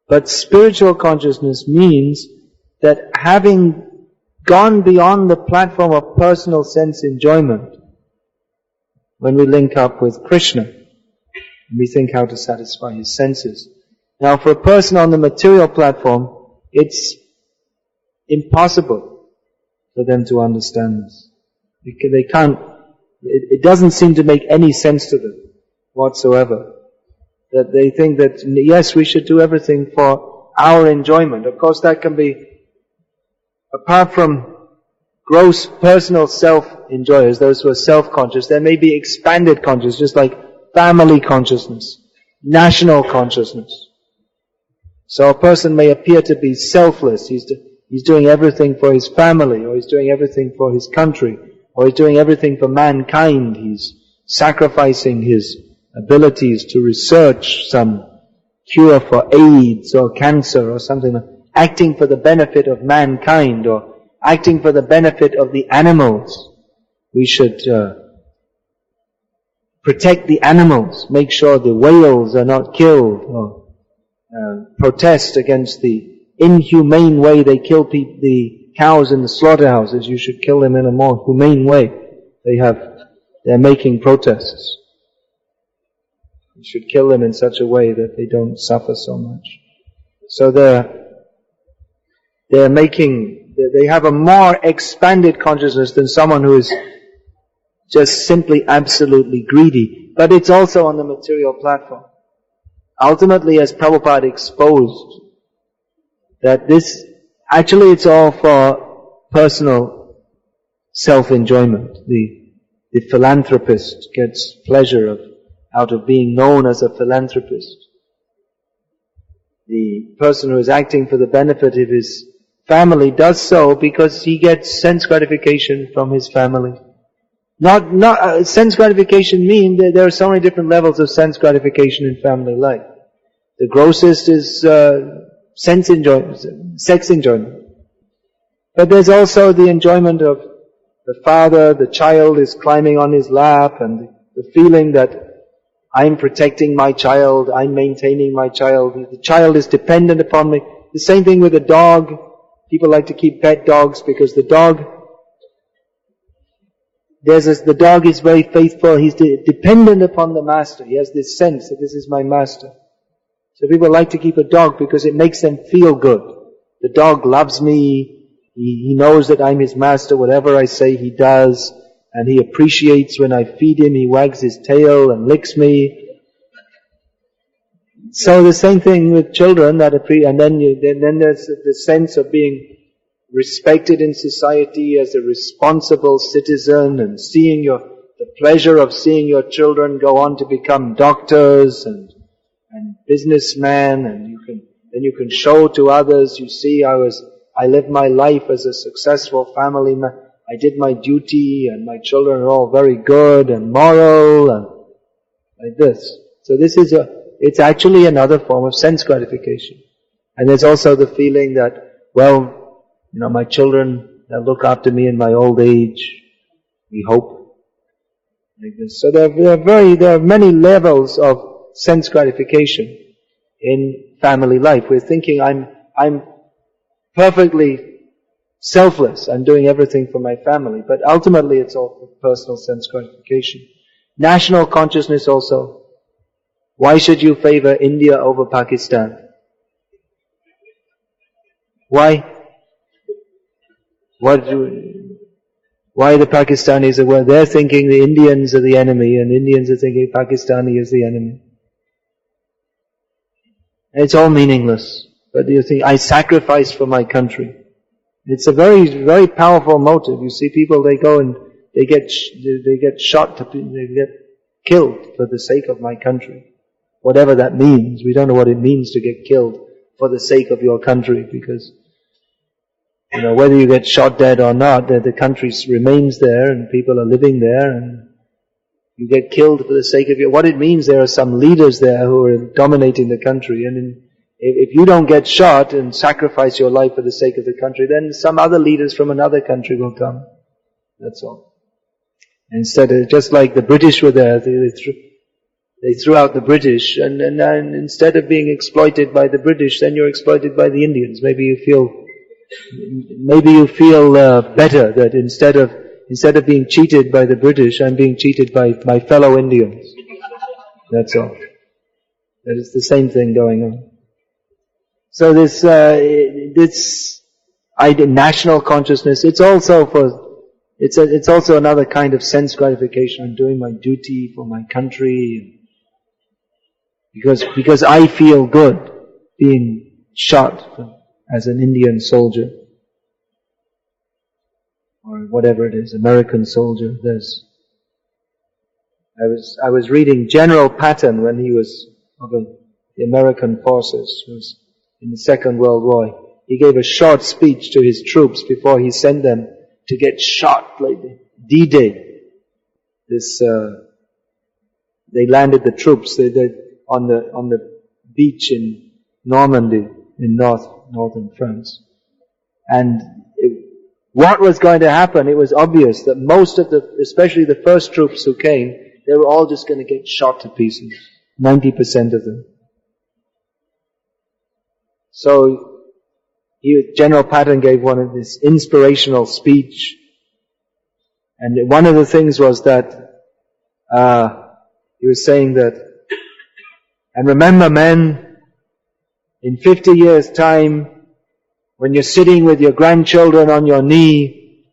But spiritual consciousness means that having gone beyond the platform of personal sense enjoyment, when we link up with Krishna, we think how to satisfy his senses. Now for a person on the material platform, it's impossible for them to understand this. They can't, it doesn't seem to make any sense to them whatsoever. That they think that, yes, we should do everything for our enjoyment. Of course that can be, apart from gross personal self-enjoyers, those who are self-conscious, there may be expanded consciousness, just like family consciousness, national consciousness. So a person may appear to be selfless, he's doing everything for his family, or he's doing everything for his country, or he's doing everything for mankind, he's sacrificing his abilities to research some cure for AIDS or cancer or something, acting for the benefit of mankind or acting for the benefit of the animals. We should protect the animals, make sure the whales are not killed, or protest against the inhumane way they kill the cows in the slaughterhouses. You should kill them in a more humane way. They're making protests. You should kill them in such a way that they don't suffer so much. So they have a more expanded consciousness than someone who is just simply absolutely greedy. But it's also on the material platform. Ultimately, as Prabhupada exposed, that actually it's all for personal self-enjoyment. The philanthropist gets pleasure out of being known as a philanthropist. The person who is acting for the benefit of his family does so because he gets sense gratification from his family. Not sense gratification mean that there are so many different levels of sense gratification in family life. The grossest is sex enjoyment. But there's also the enjoyment of the father, the child is climbing on his lap, and the feeling that I'm protecting my child, I'm maintaining my child, the child is dependent upon me. The same thing with a dog. People like to keep pet dogs because the dog is very faithful. He's dependent upon the master. He has this sense that this is my master. So people like to keep a dog because it makes them feel good. The dog loves me. He knows that I'm his master. Whatever I say, he does. And he appreciates when I feed him. He wags his tail and licks me. So the same thing with children, and then there's the sense of being respected in society as a responsible citizen, and the pleasure of seeing your children go on to become doctors and businessmen, and you can show to others, you see, I lived my life as a successful family man. I did my duty, and my children are all very good and moral, and like this. So it's actually another form of sense gratification. And there's also the feeling that, well, my children, they'll look after me in my old age, we hope. Like this. So there are many levels of sense gratification in family life. We're thinking I'm perfectly selfless, I'm doing everything for my family, but ultimately it's all for personal sense gratification. National consciousness also. Why should you favor India over Pakistan? Why? Why the Pakistanis are, well, they're thinking the Indians are the enemy, and Indians are thinking Pakistani is the enemy. It's all meaningless. But you think, I sacrificed for my country. It's a very, very powerful motive. You see people, they go and they get shot, they get killed for the sake of my country. Whatever that means. We don't know what it means to get killed for the sake of your country, because whether you get shot dead or not, the country remains there and people are living there, and you get killed for the sake of what it means. There are some leaders there who are dominating the country, and if you don't get shot and sacrifice your life for the sake of the country, then some other leaders from another country will come. That's all. Instead, just like the British were there, they threw out the British, and instead of being exploited by the British, then you're exploited by the Indians. Maybe you feel better that instead of being cheated by the British, I'm being cheated by my fellow Indians. That's all. That is the same thing going on. So this national consciousness, it's also another kind of sense gratification. I'm doing my duty for my country. Because I feel good being shot as an Indian soldier, or whatever it is, American soldier. I was reading General Patton when he was of the American forces, was in the Second World War. He gave a short speech to his troops before he sent them to get shot, like D-Day. They landed the troops. On the beach in Normandy, in northern France. And what was going to happen, it was obvious that most of especially the first troops who came, they were all just going to get shot to pieces. 90% of them. So, General Patton gave one of this inspirational speech. And one of the things was that, he was saying that, and remember, men, in 50 years' time, when you're sitting with your grandchildren on your knee,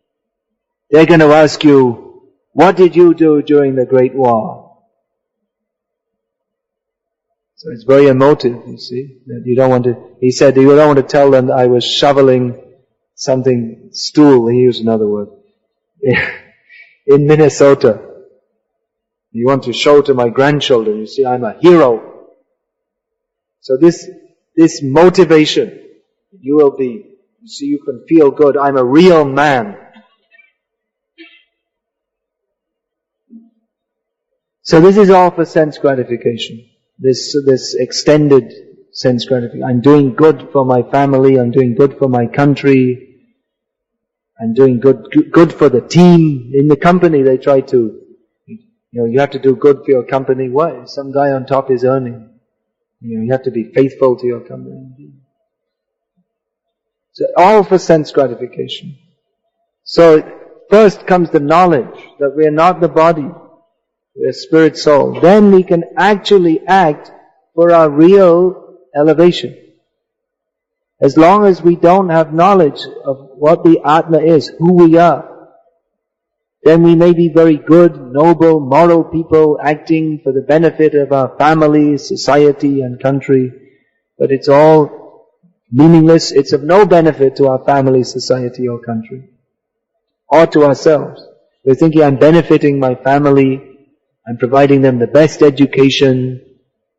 they're going to ask you, what did you do during the Great War? So it's very emotive, you see. That you don't want to, he said, you don't want to tell them that I was shoveling something, stool, he used another word, in Minnesota. You want to show to my grandchildren, you see, I'm a hero. So this motivation, you can feel good, I'm a real man. So this is all for sense gratification. This extended sense gratification. I'm doing good for my family, I'm doing good for my country, I'm doing good for the team. In the company they try to, you have to do good for your company. Why? Some guy on top is earning. You have to be faithful to your company. So all for sense gratification. So first comes the knowledge that we are not the body, we are spirit soul. Then we can actually act for our real elevation. As long as we don't have knowledge of what the Atma is, who we are, then we may be very good, noble, moral people acting for the benefit of our family, society and country. But it's all meaningless. It's of no benefit to our family, society or country. Or to ourselves. We're thinking, I'm benefiting my family, I'm providing them the best education,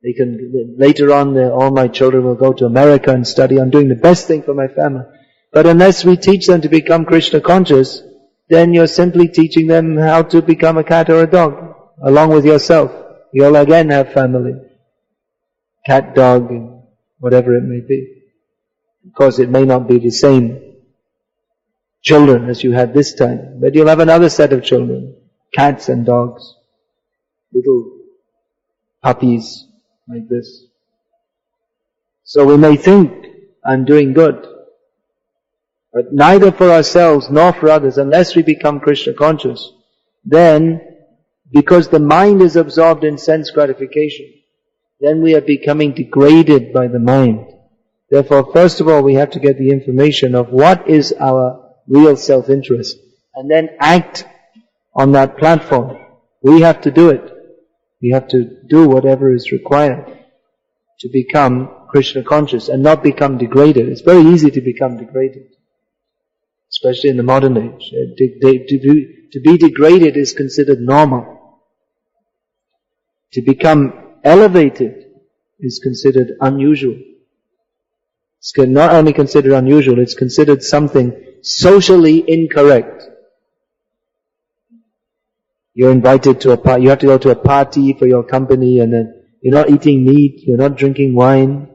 they can, later on all my children will go to America and study, I'm doing the best thing for my family. But unless we teach them to become Krishna conscious, then you're simply teaching them how to become a cat or a dog, along with yourself. You'll again have family. Cat, dog, and whatever it may be. Of course, it may not be the same children as you had this time, but you'll have another set of children, cats and dogs, little puppies like this. So we may think, I'm doing good, but neither for ourselves nor for others, unless we become Krishna conscious, then, because the mind is absorbed in sense gratification, then we are becoming degraded by the mind. Therefore, first of all, we have to get the information of what is our real self-interest, and then act on that platform. We have to do it. We have to do whatever is required to become Krishna conscious and not become degraded. It's very easy to become degraded, especially in the modern age. To be degraded is considered normal. To become elevated is considered unusual. It's not only considered unusual, it's considered something socially incorrect. You're invited to a party, you have to go to a party for your company, and then you're not eating meat, you're not drinking wine.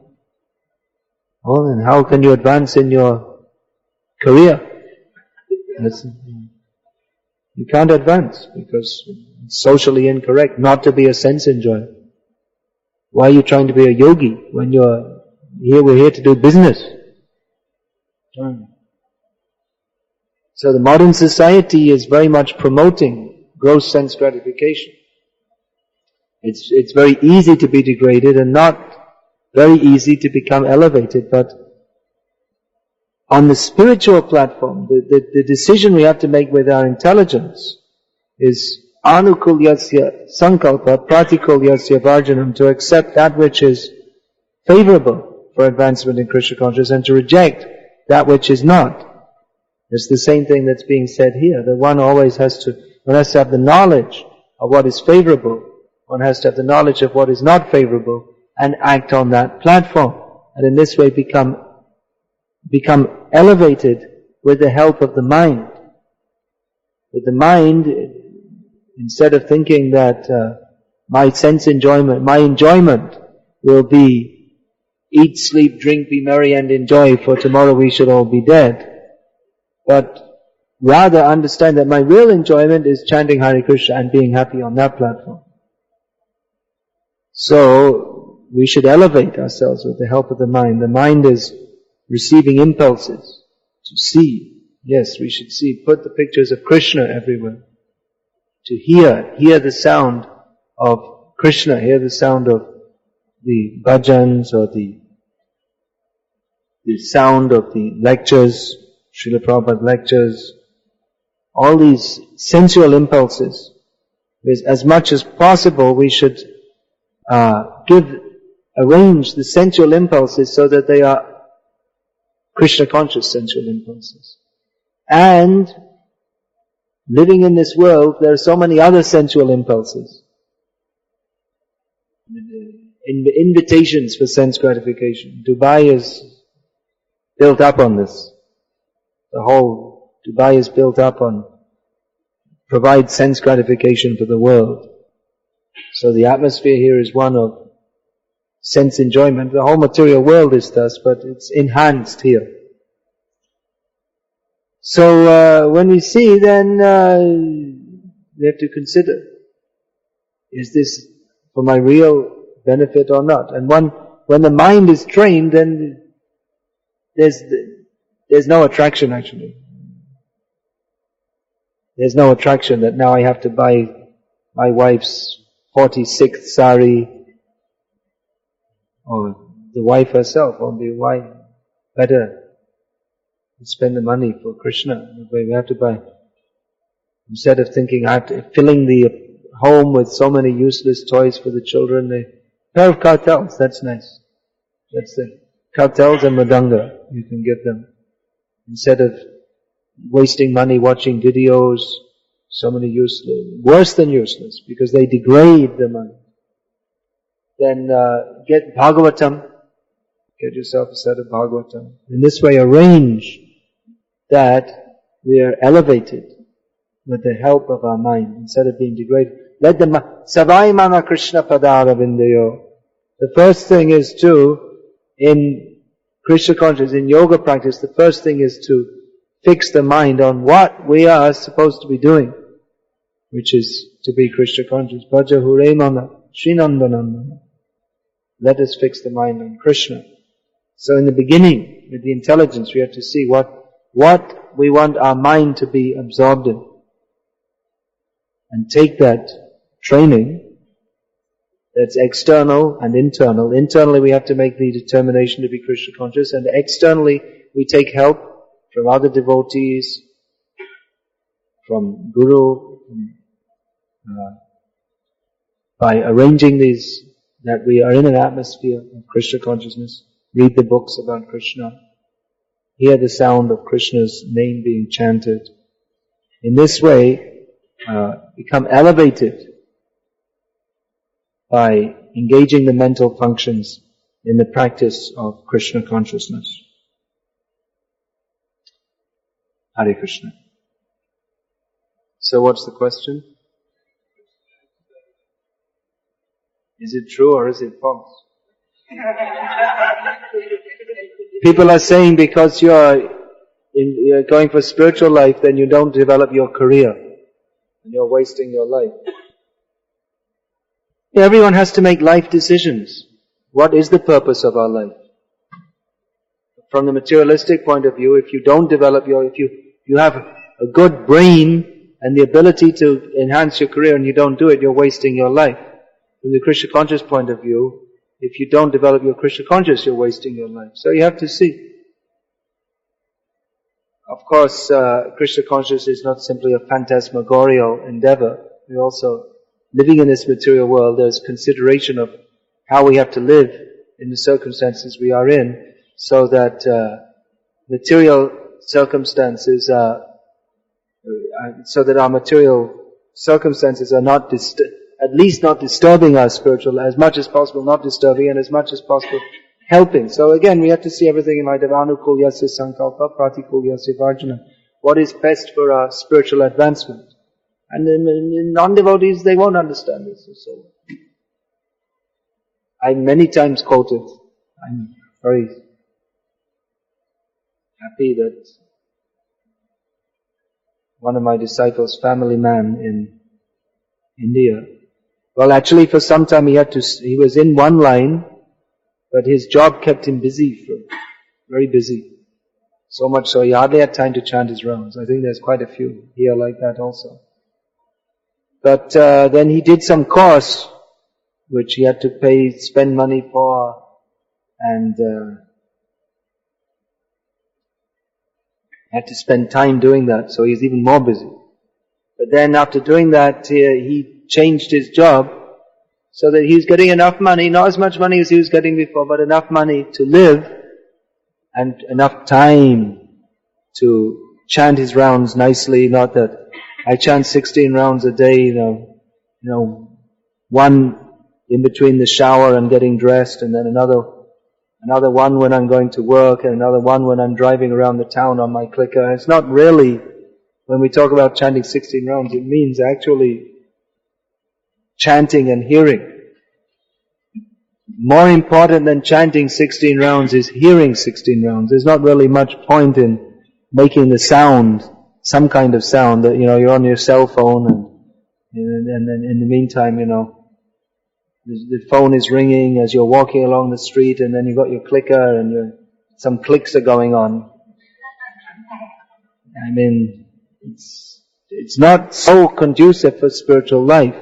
Oh, then how can you advance in your career? You can't advance because it's socially incorrect not to be a sense enjoyer. Why are you trying to be a yogi when we're here to do business? So the modern society is very much promoting gross sense gratification. It's very easy to be degraded and not very easy to become elevated, but on the spiritual platform, the decision we have to make with our intelligence is anukulyasya sankalpa pratikulyasya varjanam, to accept that which is favorable for advancement in Krishna consciousness and to reject that which is not. It's the same thing that's being said here, that one has to have the knowledge of what is favorable, one has to have the knowledge of what is not favorable and act on that platform, and in this way become elevated with the help of the mind. With the mind, instead of thinking that my enjoyment will be eat, sleep, drink, be merry and enjoy, for tomorrow we should all be dead. But rather understand that my real enjoyment is chanting Hare Krishna and being happy on that platform. So we should elevate ourselves with the help of the mind. The mind is receiving impulses to see. Yes, we should see. Put the pictures of Krishna everywhere. To hear the sound of Krishna, hear the sound of the bhajans or the sound of the lectures, Srila Prabhupada lectures, all these sensual impulses. As much as possible we should arrange the sensual impulses so that they are Krishna conscious sensual impulses. And living in this world, there are so many other sensual impulses. Invitations for sense gratification. Dubai is built up on this. The whole Dubai is built up on provide sense gratification for the world. So the atmosphere here is one of sense enjoyment. The whole material world is thus, but it's enhanced here. So when we see, then we have to consider, is this for my real benefit or not? And when the mind is trained, then there's There's no attraction actually. There's no attraction that now I have to buy my wife's 46th sari, or the wife herself, or the wife. Better spend the money for Krishna. We have to buy. Instead of thinking, filling the home with so many useless toys for the children, a pair of kartals, that's nice. That's it. Kartals and madanga, you can get them. Instead of wasting money watching videos, so many useless, worse than useless, because they degrade the mind. Then get Bhagavatam, get yourself a set of Bhagavatam. In this way arrange that we are elevated with the help of our mind, instead of being degraded. Let the Savai Mama Krishna Padara Vindayo. The first thing is in Krishna consciousness, in yoga practice, the first thing is to fix the mind on what we are supposed to be doing, which is to be Krishna conscious. Bhaja Hure Mama, Srinandanandana. Let us fix the mind on Krishna. So in the beginning, with the intelligence, we have to see what we want our mind to be absorbed in. And take that training that's external and internal. Internally we have to make the determination to be Krishna conscious, and externally we take help from other devotees, from Guru, by arranging these, that we are in an atmosphere of Krishna consciousness, read the books about Krishna, hear the sound of Krishna's name being chanted. In this way, become elevated by engaging the mental functions in the practice of Krishna consciousness. Hare Krishna. So what's the question? Is it true or is it false? People are saying because you're going for spiritual life, then you don't develop your career and you're wasting your life. Everyone has to make life decisions. What is the purpose of our life? From the materialistic point of view, if you don't develop if you have a good brain and the ability to enhance your career and you don't do it, you're wasting your life. From the Krishna conscious point of view, if you don't develop your Krishna conscious, you're wasting your life. So you have to see. Of course, Krishna consciousness is not simply a phantasmagorial endeavor. We're also living in this material world. There's consideration of how we have to live in the circumstances we are in, so that material circumstances so that our material circumstances are not at least not disturbing our spiritual, as much as possible not disturbing, and as much as possible helping. So again, we have to see everything in light of anukulyasya sankalpa, pratikulyasya varjana. What is best for our spiritual advancement? And in non-devotees, they won't understand this. So I many times quoted, I'm very happy that one of my disciples, family man in India, well actually for some time he was in one line, but his job kept him busy, very busy. So much so he hardly had time to chant his rounds. I think there's quite a few here like that also. But then he did some course which he had to spend money for, and had to spend time doing that, so he's even more busy. But then after doing that, he changed his job so that he's getting enough money, not as much money as he was getting before, but enough money to live and enough time to chant his rounds nicely. Not that I chant 16 rounds a day, one in between the shower and getting dressed, and then another one when I'm going to work, and another one when I'm driving around the town on my clicker. It's not really, when we talk about chanting 16 rounds, it means actually chanting and hearing. More important than chanting 16 rounds is hearing 16 rounds. There's not really much point in making the sound, some kind of sound that, you're on your cell phone and then in the meantime, the phone is ringing as you're walking along the street, and then you've got your clicker and some clicks are going on. I mean, it's not so conducive for spiritual life.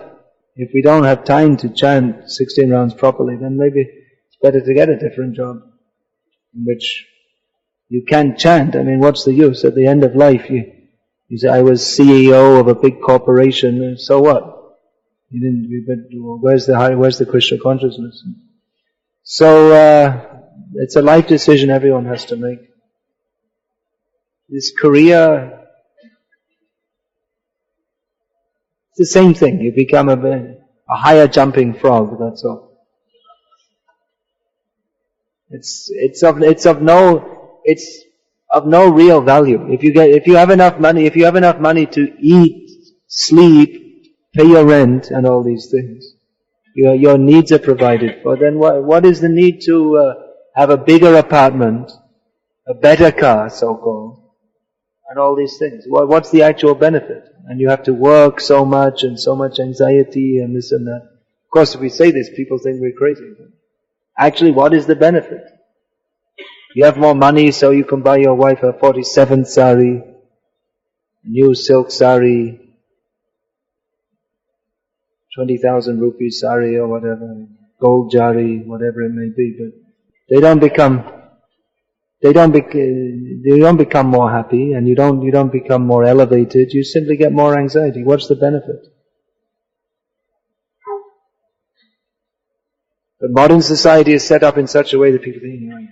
If we don't have time to chant 16 rounds properly, then maybe it's better to get a different job in which you can chant. I mean, what's the use? At the end of life, you say, I was CEO of a big corporation, so what? You didn't, where's the Krishna consciousness? So, it's a life decision everyone has to make. This career, it's the same thing. You become a higher jumping frog, that's all. It's of no real value. If you have enough money to eat, sleep, pay your rent and all these things, your needs are provided for, then what is the need to have a bigger apartment, a better car, so-called, and all these things? What's the actual benefit? And you have to work so much and so much anxiety and this and that. Of course, if we say this, people think we're crazy. Actually, what is the benefit? You have more money so you can buy your wife a 47th sari, a new silk sari, 20,000 rupees sari or whatever, gold jari, whatever it may be, but they don't become more happy, and you don't become more elevated. You simply get more anxiety. What's the benefit? But modern society is set up in such a way that people think, you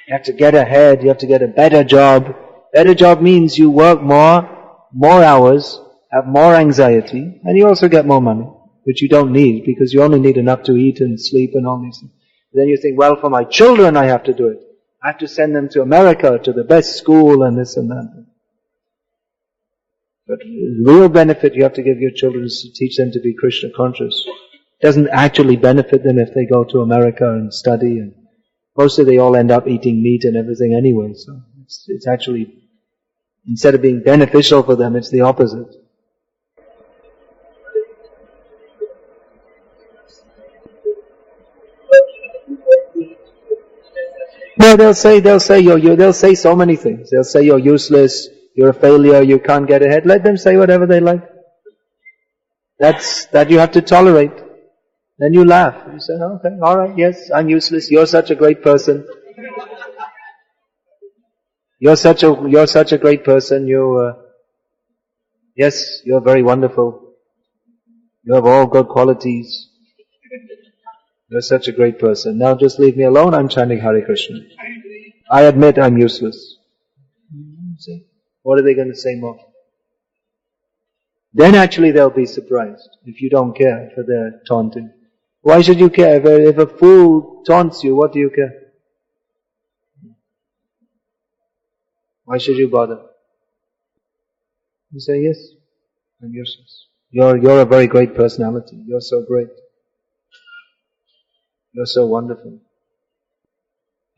have to get ahead, you have to get a better job. Better job means you work more hours, have more anxiety, and you also get more money, which you don't need, because you only need enough to eat and sleep and all these things. Then you think, well, for my children I have to do it. I have to send them to America, to the best school and this and that. But real benefit you have to give your children is to teach them to be Krishna conscious. It doesn't actually benefit them if they go to America and study, and mostly they all end up eating meat and everything anyway, so it's actually, instead of being beneficial for them, it's the opposite. No, they'll say so many things. They'll say you're useless, you're a failure, you can't get ahead. Let them say whatever they like. That you have to tolerate. Then you laugh. You say, okay, alright, yes, I'm useless, you're such a great person. You're such a great person, yes, you're very wonderful. You have all good qualities. You're such a great person. Now just leave me alone, I'm chanting Hare Krishna. I admit I'm useless. See? What are they going to say more? Then actually they'll be surprised if you don't care for their taunting. Why should you care? If a fool taunts you, what do you care? Why should you bother? You say, yes, I'm useless. You're a very great personality. You're so great. You're so wonderful.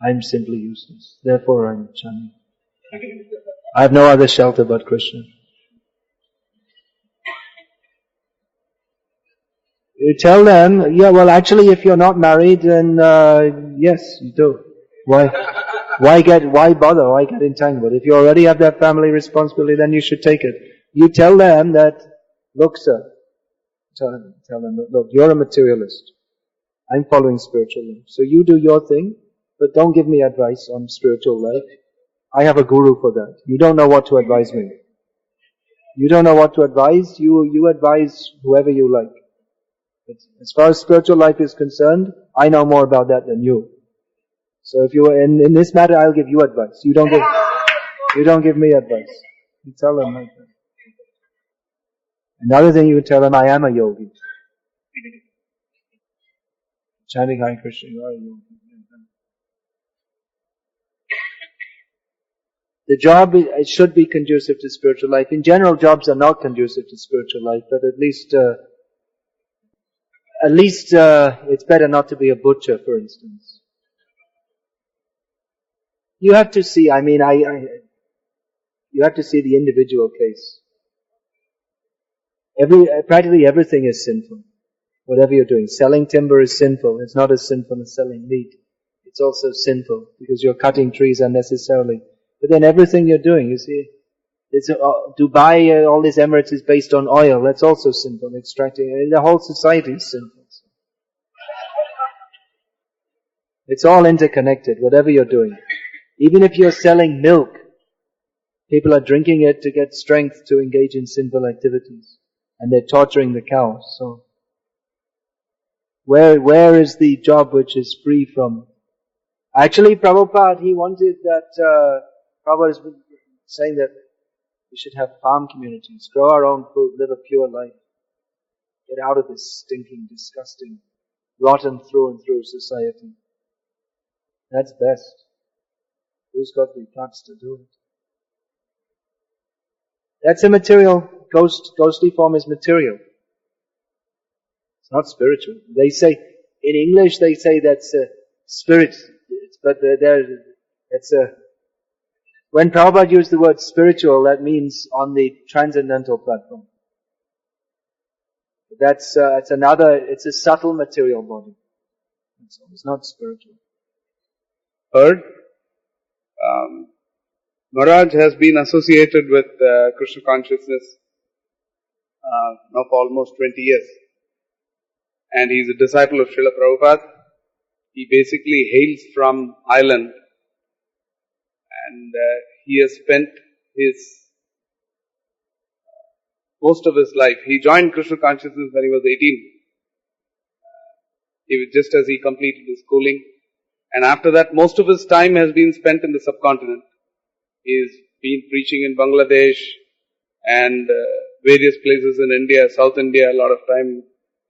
I'm simply useless. Therefore I'm chanting. I have no other shelter but Krishna. You tell them, yeah, well actually if you're not married, then yes, you do. Why bother? Why get entangled? If you already have that family responsibility, then you should take it. You tell them that, look sir, tell them, look, you're a materialist. I'm following spiritual life. So you do your thing, but don't give me advice on spiritual life. I have a guru for that. You don't know what to advise me. You don't know what to advise, you advise whoever you like. As far as spiritual life is concerned, I know more about that than you. So if you in this matter, I'll give you advice. You don't give me advice. You tell them like that. Another thing you tell them, I am a yogi. Chanting Hare Krishna, you are a yogi. The job, it should be conducive to spiritual life. In general, jobs are not conducive to spiritual life, but at least it's better not to be a butcher, for instance. You have to see, you have to see the individual case. Practically everything is sinful. Whatever you're doing. Selling timber is sinful. It's not as sinful as selling meat. It's also sinful because you're cutting trees unnecessarily. But then everything you're doing, you see, Dubai, all these Emirates is based on oil. That's also sinful. Extracting, the whole society is sinful. It's all interconnected, whatever you're doing. Even if you're selling milk, people are drinking it to get strength to engage in sinful activities. And they're torturing the cows. So, where is the job which is free from? Actually, Prabhupada, he wanted that, Prabhupada is saying that we should have farm communities, grow our own food, live a pure life. Get out of this stinking, disgusting, rotten through and through society. That's best. Who's got the guts to do it? That's immaterial. Ghostly form is material. It's not spiritual. They say, in English they say that's a spirit. But when Prabhupada used the word spiritual, that means on the transcendental platform. It's a subtle material body. It's not spiritual. Heard? Maharaj has been associated with Krishna consciousness now for almost 20 years. And he's a disciple of Srila Prabhupada. He basically hails from Ireland. And he has spent most of his life. He joined Krishna consciousness when he was 18. Just as he completed his schooling. And after that, most of his time has been spent in the subcontinent. He's been preaching in Bangladesh and various places in India, South India, a lot of time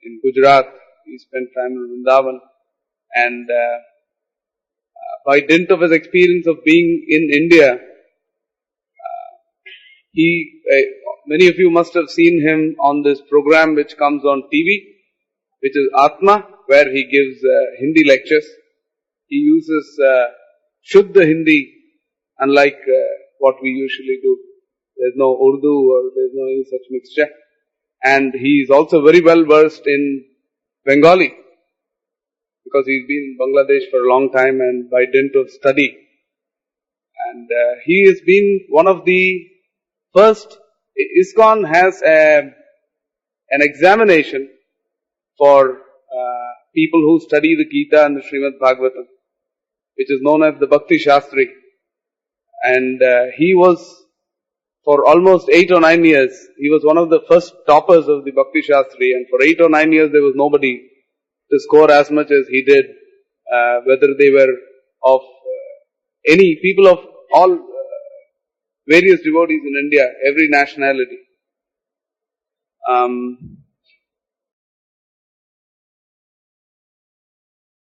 in Gujarat. He spent time in Vrindavan. And by dint of his experience of being in India, many of you must have seen him on this program which comes on TV, which is Atma, where he gives Hindi lectures. He uses Shuddha Hindi, unlike what we usually do. There's no Urdu or there's no any such mixture. And he is also very well versed in Bengali, because he's been in Bangladesh for a long time and by dint of study. And he has been one of the first. ISKCON has an examination for people who study the Gita and the Srimad Bhagavatam, which is known as the Bhakti Shastri. And he was, for almost 8 or 9 years, he was one of the first toppers of the Bhakti Shastri. And for 8 or 9 years, there was nobody to score as much as he did, whether they were of any people of all various devotees in India, every nationality.